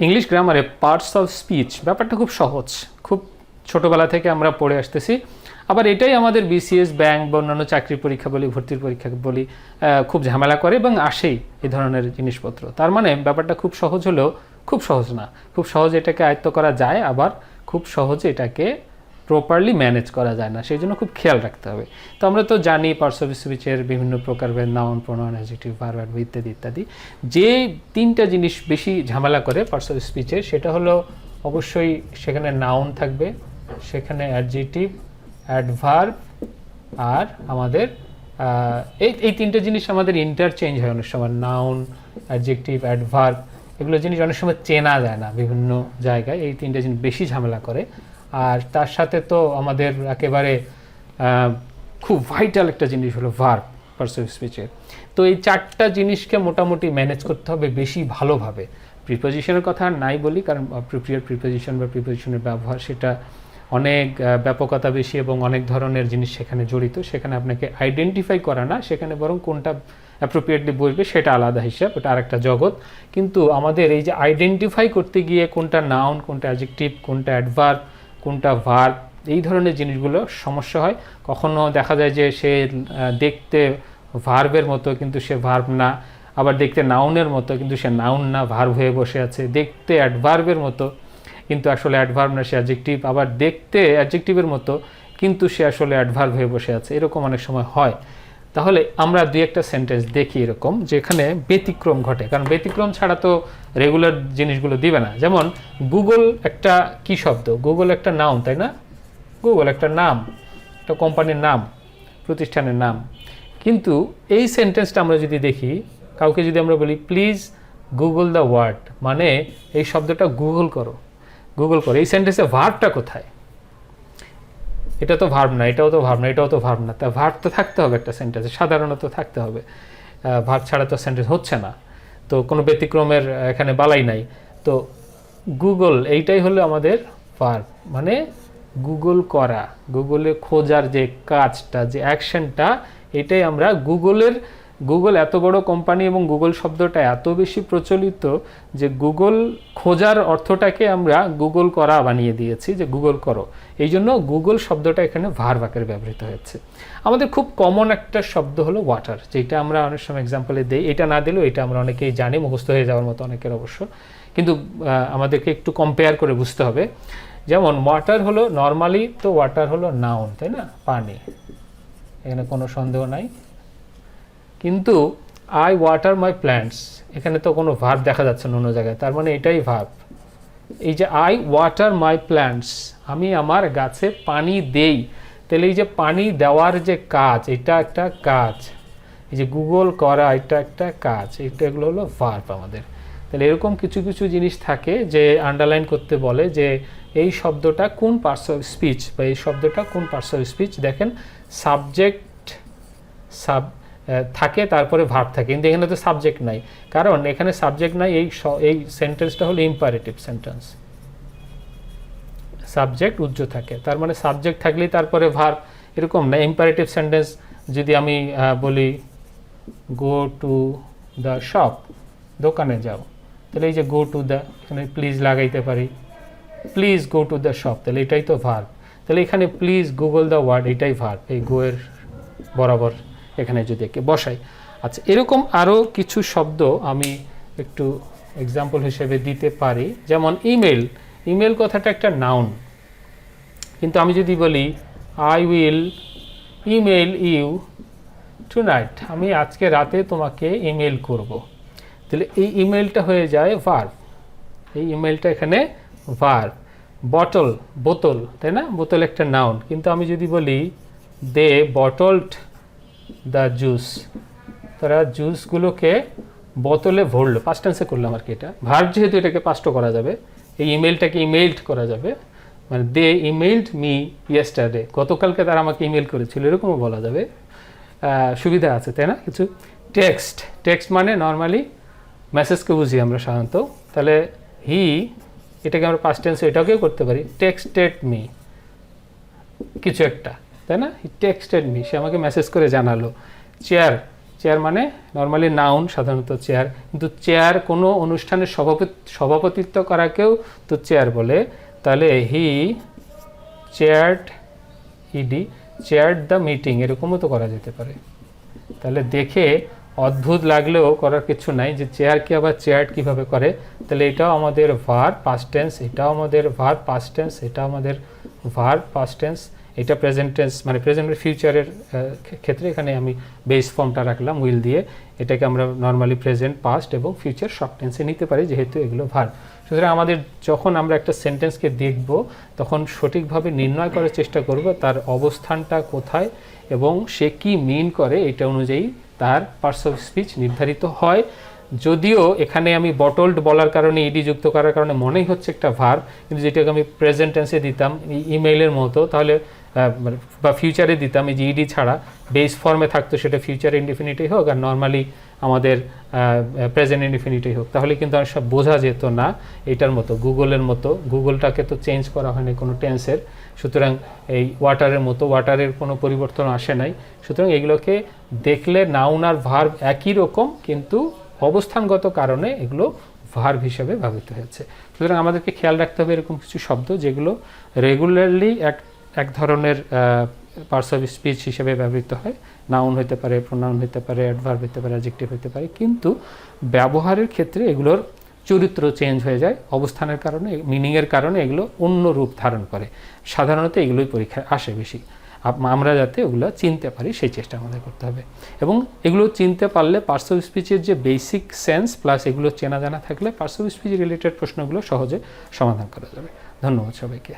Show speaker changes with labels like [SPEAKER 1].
[SPEAKER 1] English গ্রামারে parts of speech ব্যাপারটা খুব সহজ, খুব ছোটোবেলা থেকে আমরা পড়ে আসতেছি। আবার এটাই আমাদের বিসিএস, ব্যাংক বা অন্যান্য চাকরির পরীক্ষা বলি, ভর্তির পরীক্ষা বলি, খুব ঝামেলা করে এবং আসেই এই ধরনের জিনিসপত্র। তার মানে ব্যাপারটা খুব সহজ হলেও খুব সহজ না। খুব সহজে এটাকে আয়ত্ত করা যায়, আবার খুব সহজে এটাকে প্রপারলি ম্যানেজ করা যায় না, সেই জন্য খুব খেয়াল রাখতে হবে। তো আমরা তো জানি পার্টস অফ স্পিচের বিভিন্ন প্রকারভেদ, noun, pronoun, adjective, verb, adverb ইত্যাদি ইত্যাদি। যে তিনটা জিনিস বেশি ঝামেলা করে পার্টস অফ স্পিচে, সেটা হলো অবশ্যই সেখানে নাউন থাকবে, সেখানে অ্যাডজেক্টিভ, অ্যাডভার্ব, আর আমাদের এই তিনটে জিনিস আমাদের ইন্টারচেঞ্জ হয় অনেক সময়। নাউন, অ্যাডজেক্টিভ, অ্যাডভার্ব, এগুলো জিনিস অনেক সময় চেনা যায় না বিভিন্ন জায়গায়। এই তিনটে জিনিস বেশি ঝামেলা করে। আর তার সাথে তো আমাদের একেবারে খুব ভাইটাল একটা জিনিস হলো ভার্ব পার্টস অফ স্পিচের। তো এই চারটা জিনিসকে মোটামুটি ম্যানেজ করতে হবে বেশি ভালোভাবে। প্রিপোজিশনের কথা আর নাই বলি, কারণ অ্যাপ্রোপ্রিয়েট প্রিপোজিশন বা প্রিপোজিশনের ব্যবহার সেটা অনেক ব্যাপকতা বেশি এবং অনেক ধরনের জিনিস সেখানে জড়িত। সেখানে আপনাকে আইডেন্টিফাই করা না, সেখানে বরং কোনটা অ্যাপ্রোপ্রিয়েটলি বসবে সেটা আলাদা হিসাব, এটা আরেকটা জগৎ। কিন্তু আমাদের এই যে আইডেন্টিফাই করতে গিয়ে কোনটা নাউন, কোনটা অ্যাডজেক্টিভ, কোনটা অ্যাডভার্ব, কোনটা ভার্ব, এই ধরনের জিনিসগুলো সমস্যা হয়। কখনো দেখা যায় যে সে দেখতে ভার্বের মতো কিন্তু সে ভার্ব না, আবার দেখতে নাউনের মতো কিন্তু সে নাউন না, ভার্ব হয়ে বসে আছে। দেখতে অ্যাডভার্বের মতো কিন্তু আসলে অ্যাডভার্ব না, সে অ্যাডজেক্টিভ। আবার দেখতে অ্যাডজেক্টিভের মতো কিন্তু সে আসলে অ্যাডভার্ব হয়ে বসে আছে, এরকম অনেক সময় হয়। তাহলে আমরা দুই একটা সেন্টেন্স দেখি এরকম, যেখানে ব্যতিক্রম ঘটে, কারণ ব্যতিক্রম ছাড়া তো রেগুলার জিনিসগুলো দিবে না। যেমন গুগল একটা কি শব্দ? গুগল একটা নাউন, তাই না? গুগল একটা নাম, একটা কোম্পানির নাম, প্রতিষ্ঠানের নাম। কিন্তু এই সেন্টেন্সটা আমরা যদি দেখি, কাউকে যদি আমরা বলি প্লিজ গুগল দ্য ওয়ার্ড, মানে এই শব্দটা গুগল করো, গুগল করো, এই সেন্টেন্সে ভার্বটা কোথায়? এটা তো ভার্ব না, এটাও তো ভার্ব না, এটাও তো ভার্ব না। তা ভার্ব তো থাকতে হবে একটা সেন্টেন্সে, সাধারণত থাকতে হবে। ভার্ব ছাড়া তো সেন্টেন্স হচ্ছে না। তো কোনো ব্যতিক্রমের এখানে বালাই নাই। তো গুগল এইটাই হলো আমাদের ভার্ব, মানে গুগল করা, গুগলে খোঁজার যে কাজটা, যে অ্যাকশনটা, এটাই আমরা গুগল এত বড় কোম্পানি এবং গুগল শব্দটা এত বেশি প্রচলিত যে গুগল খোঁজার অর্থটাকে আমরা গুগল করা বানিয়ে দিয়েছি, যে গুগল করো। এই জন্য গুগল শব্দটা এখানে ভার্ব আকারে ব্যবহৃত হচ্ছে। আমাদের খুব কমন একটা শব্দ হলো ওয়াটার, যেটা আমরা অনেক সময় এক্সাম্পলে দিই। এটা না দিলেও এটা আমরা অনেকেই জানি, মুখস্থ হয়ে যাওয়ার মতো অনেকের অবশ্য, কিন্তু আমাদেরকে একটু কম্পেয়ার করে বুঝতে হবে। যেমন ওয়াটার হলো নর্মালি তো ওয়াটার হলো নাউন, তাই না? পানি, এখানে কোনো সন্দেহ নাই। কিন্তু আই ওয়াটার মাই প্ল্যান্টস, এখানে তো কোনো ভার্ব দেখা যাচ্ছে না অন্য জায়গায়, তার মানে এটাই ভার্ব। এই যে আই ওয়াটার মাই প্ল্যান্টস, আমি আমার গাছে পানি দেই, তাহলে এই যে পানি দেওয়ার যে কাজ, এটা একটা কাজ। এই যে গুগল করা, এটা একটা কাজ। এগুলো হলো ভার্ব আমাদের। তাহলে এরকম কিছু কিছু জিনিস থাকে যে আন্ডারলাইন করতে বলে যে এই শব্দটা কোন পার্টস অফ স্পিচ, বা এই শব্দটা কোন পার্টস অফ স্পিচ। দেখেন সাবজেক্ট থাকে, তারপরে ভার্ব থাকে, কিন্তু এখানে তো সাবজেক্ট নাই। কারণ এখানে সাবজেক্ট নাই, এই সেন্টেন্সটা হলো ইম্পারেটিভ সেন্টেন্স, সাবজেক্ট উজ্জ থাকে। তার মানে সাবজেক্ট থাকলেই তারপরে ভার্ব, এরকম না। ইম্পারেটিভ সেন্টেন্স যদি আমি বলি গো টু দ্য শপ, দোকানে যাও, তাহলে এই যে গো টু দ্য, এখানে প্লিজ লাগাইতে পারি, please go to the shop, তাহলে এটাই তো ভার্ব। তাহলে এখানে প্লিজ গুগল দ্য ওয়ার্ড, এটাই ভার্ব, এই গো এর বরাবর এখানে যদি একে বসাই। আচ্ছা, এরকম আরও কিছু শব্দ আমি একটু এক্সাম্পল হিসেবে দিতে পারি। যেমন ইমেল, ইমেল কথাটা একটা নাউন, কিন্তু আমি যদি বলি I will email you tonight, আমি আজকে রাতে তোমাকে ইমেল করব, তাহলে এই ইমেলটা হয়ে যায় ভার্ব। এই ইমেলটা এখানে ভার্ব। বটল, বোতল, তাই না? বোতল একটা নাউন, কিন্তু আমি যদি বলি দে বটলড দ্য জুস, তারা জুসগুলোকে বোতলে ভরলো, পাস্ট টেন্সে করলাম আর কি। এটা ভার্ব যেহেতু এটাকে পাস্টও করা যাবে, এই ইমেলটাকে ইমেইলড করা যাবে, মানে দে ইমেইলড মি ইয়েস্টারডে, গতকালকে তারা আমাকে ইমেল করেছিল, এরকমও বলা যাবে। সুবিধা আছে, তাই না? কিছু টেক্সট, টেক্সট মানে নর্মালি মেসেজকে বুঝি আমরা সাধারণত। তাহলে হি, এটাকে আমরা পাস্ট টেন্সে এটাকেও করতে পারি, টেক্সটেড মি, কিছু একটা, তাই না? হি টেক্সটেড মি, সে আমাকে মেসেজ করে জানালো। চেয়ার, চেয়ার মানে নর্মালি নাউন, সাধারণত চেয়ার, কিন্তু চেয়ার কোনো অনুষ্ঠানের সভাপতিত্ব করাকেও তো চেয়ার বলে। তাহলে হি চেয়ারড, ইডি চেয়ারড দ্য মিটিং, এরকমও তো করা যেতে পারে। তাহলে দেখে অদ্ভুত লাগলেও করার কিছু নাই যে চেয়ারকে আবার চেয়ারড কীভাবে করে। তাহলে এটাও আমাদের ভার্ব পাস্ট টেন্স, এটাও আমাদের ভার্ব পাস্ট টেন্স, এটা আমাদের ভার্ব পাস্ট টেন্স, এটা প্রেজেন্ট টেন্স মানে প্রেজেন্ট ফিউচারের ক্ষেত্রে এখানে আমি বেস ফর্মটা রাখলাম উইল দিয়ে। এটাকে আমরা নর্মালি প্রেজেন্ট, পাস্ট এবং ফিউচার সব টেন্সে নিতে পারি যেহেতু এগুলো ভার্ব। সুতরাং আমাদের যখন আমরা একটা সেন্টেন্সকে দেখব তখন সঠিকভাবে নির্ণয় করার চেষ্টা করব তার অবস্থানটা কোথায় এবং সে কি মিন করে, এটা অনুযায়ী তার পার্টস অফ স্পিচ নির্ধারিত হয়। যদিও এখানে আমি বটলড বলার কারণে ইডি যুক্ত করার কারণে মনেই হচ্ছে একটা ভার্ব, কিন্তু যেটাকে আমি প্রেজেন্ট টেন্সে দিতাম ইমেইলের মতো, তাহলে বা ফিউচারে দিতাম এই যে ইডি ছাড়া বেস ফর্মে থাকতো, সেটা ফিউচার ইনডিফিনিটই হোক আর নর্মালি আমাদের প্রেজেন্ট ইনডিফিনিটই হোক, তাহলে কিন্তু আর সব বোঝা যেত না। এটার মতো গুগলের মতো, গুগলটাকে তো চেঞ্জ করা হয়নি কোনো টেন্সের, সুতরাং এই ওয়াটারের মতো ওয়াটারের কোনো পরিবর্তন আসে নাই। সুতরাং এগুলোকে দেখলে নাউন আর ভার্ব একই রকম, কিন্তু অবস্থানগত কারণে এগুলো ভার্ব হিসেবে ব্যবহৃত হয়েছে। সুতরাং আমাদেরকে খেয়াল রাখতে হবে এরকম কিছু শব্দ যেগুলো রেগুলারলি এক ধরনের পার্টস অফ স্পিচ হিসেবে ব্যবহৃত হয়। নাউন হতে পারে, প্রোনাউন হতে পারে, অ্যাডভার্ব হতে পারে, অ্যাডজেক্টিভ হতে পারে, কিন্তু ব্যবহারের ক্ষেত্রে এগুলোর চরিত্র চেঞ্জ হয়ে যায় অবস্থানের কারণে, মিনিংয়ের কারণে এগুলো অন্য রূপ ধারণ করে। সাধারণত এগুলোই পরীক্ষায় আসে বেশি। আমরা যাতে ওগুলো চিনতে পারি সেই চেষ্টা আমাদের করতে হবে, এবং এগুলো চিনতে পারলে পার্টস অফ স্পিচের যে বেসিক সেন্স প্লাস এগুলো চেনা জানা থাকলে পার্টস অফ স্পিচ রিলেটেড প্রশ্নগুলো সহজে সমাধান করা যাবে। ধন্যবাদ সবাইকে।